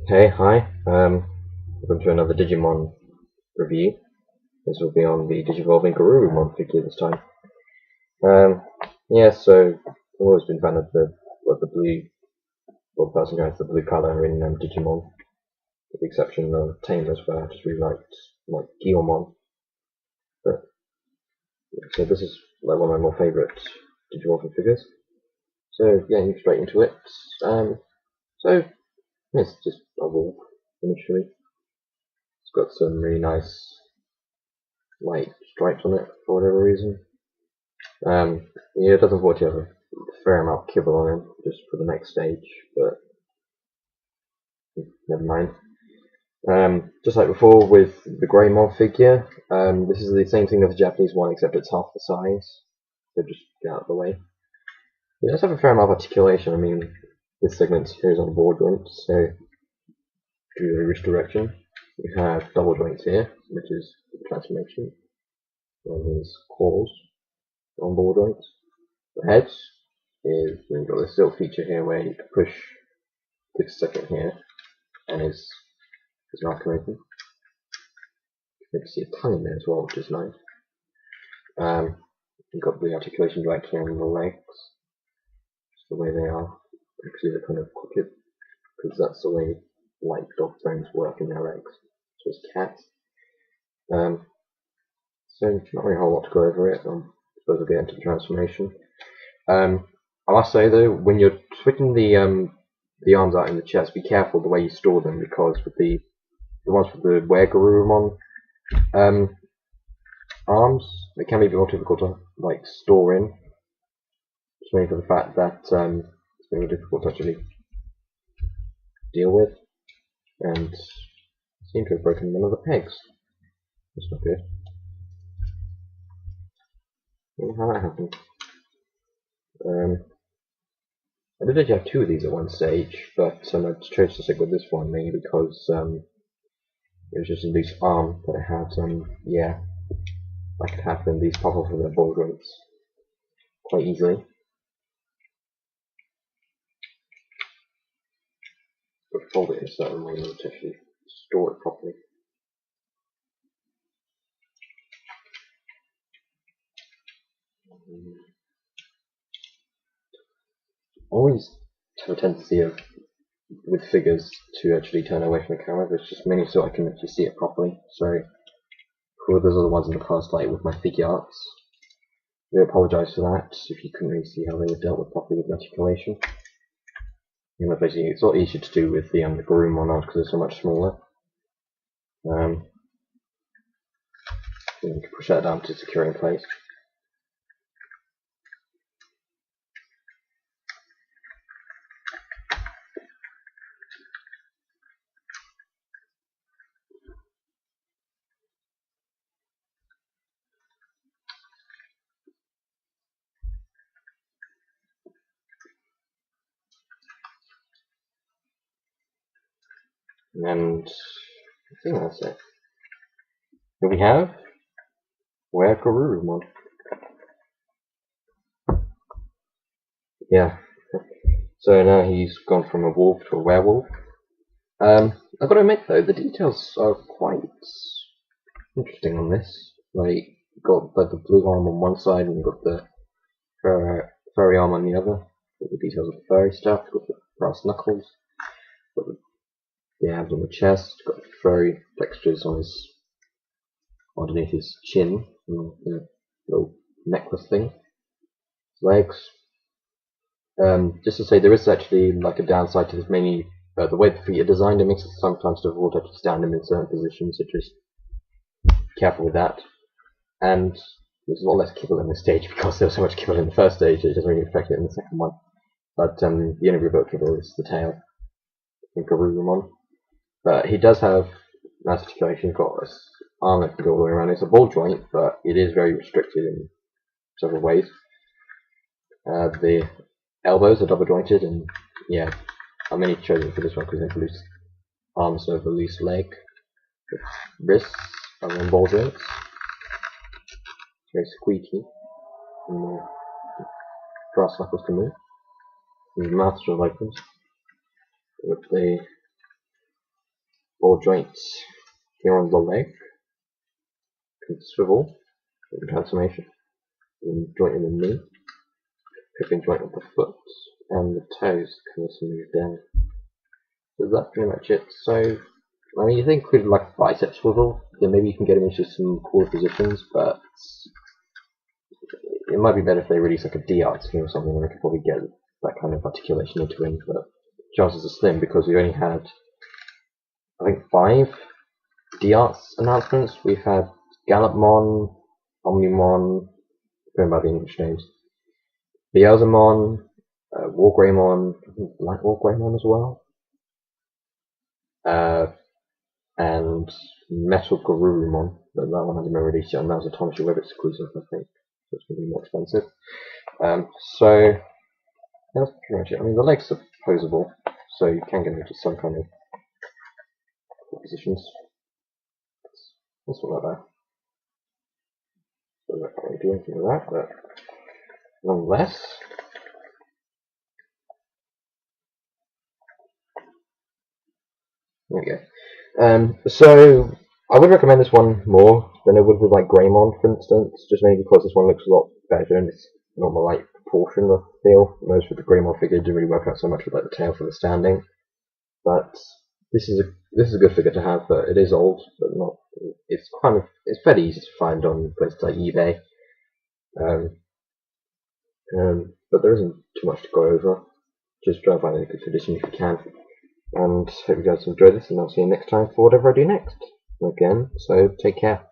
Hey, hi. Welcome to another Digimon review. This will be on the Digivolving Garurumon figure this time. Um, yeah, so I've always been a fan of the blue, or the person who has the blue color in Digimon, with the exception of Tamers, where I just really liked like Guilmon. But so this is like one of my more favorite Digivolving figures. So yeah, you straight into it. So it's just a wolf initially. It's got some really nice like stripes on it for whatever reason. Yeah, it does unfortunately have a fair amount of kibble on him just for the next stage, but never mind. Just like before with the Greymon figure, this is the same thing as the Japanese one except it's half the size, so just get out of the way. It does have a fair amount of articulation. I mean, this segment here is on the ball joint, so do the wrist direction. We have double joints here, which is the transformation, and his claws on ball joints. The head is we've got this little feature here where you can push this second here and his mouth can open. You can see a tongue in there as well, which is nice. You've got the articulation right here on the legs, just the way they are. Actually, they're kind of crooked because that's the way like dog bones work in their legs. So it's cats. So not really a whole lot to go over it. I suppose we'll get into the transformation. I must say though, when you're switching the arms out in the chest, be careful the way you store them because with the ones for the weregarurumon arms, they can be a bit more difficult to like store in. Just mainly for the fact that it's very difficult to actually deal with, and I seem to have broken one of the pegs. That's not good. I don't know how that happened. I did actually have two of these at one stage, but I chose to stick with this one mainly because it was just a loose arm that it had. Yeah, that could happen. These pop off of their ball joints quite easily. But fold it in a certain way in order to actually store it properly. Always have a tendency of with figures to actually turn away from the camera, but it's just mainly so I can actually see it properly. So for those other ones in the past, like with my figure arts, I apologise for that if you couldn't really see how they were dealt with properly with articulation. You know, basically it's a lot easier to do with the Garurumon art because they're so much smaller. You can push that down to secure in place. And I think that's it. Here we have weregarurumon. Yeah. So now he's gone from a wolf to a werewolf. I've got to admit though, the details are quite interesting on this. Like, you've got the blue arm on one side and you've got the furry arm on the other. Got the details of the furry stuff, got the brass knuckles, got the abs on the chest, got the furry textures on his underneath his chin, and the little necklace thing, his legs. Just to say, there is actually like a downside to this, mainly the way the feet are designed. It makes it sometimes difficult to actually stand them in certain positions, so just be careful with that. And there's a lot less kibble in this stage because there was so much kibble in the first stage, it doesn't really affect it in the second one. But the only real kibble is the tail in Garurumon. But he does have nice articulation. He's got this arm that can go all the way around. It's a ball joint, but it is very restricted in several ways. The elbows are double jointed, and yeah, I mainly chose it for this one because they have loose arms over a loose leg. The wrists are on ball joints. It's very squeaky. And the brass knuckles can move. And the mouth still opens. With the 4 joints here on the leg, can swivel, transformation, and joint in the knee, pippin joint of the foot, and the toes can also move down. So that's pretty much it. So, I mean, if they included like a bicep swivel, then maybe you can get him into some cooler positions, but it might be better if they release like a D-art scheme or something, and they could probably get that kind of articulation into him, but chances are slim because we only had, I think, 5 D-arts announcements. We've had Gallopmon, Omnimon, going by the English names, Beelzemon, Wargreymon, Black Wargreymon as well, and Metal Garurumon, but that one hasn't been released yet, and that was a Thomas Web exclusive, I think, so it's going to be more expensive. So that's pretty much it. I mean, the legs are posable, so you can get into some kind of positions. That's not that bad. So I can't really do anything with that, but nonetheless. There we go. So I would recommend this one more than I would with like Greymon, for instance, just maybe because this one looks a lot better and it's not more like proportion of feel. Most with the Greymon figure didn't really work out so much with like the tail for the standing. But this is a good figure to have, but it is old, but not. It's fairly easy to find on places like eBay. But there isn't too much to go over. Just try and find a good condition if you can. And hope you guys enjoyed this, and I'll see you next time for whatever I do next. Again, so take care.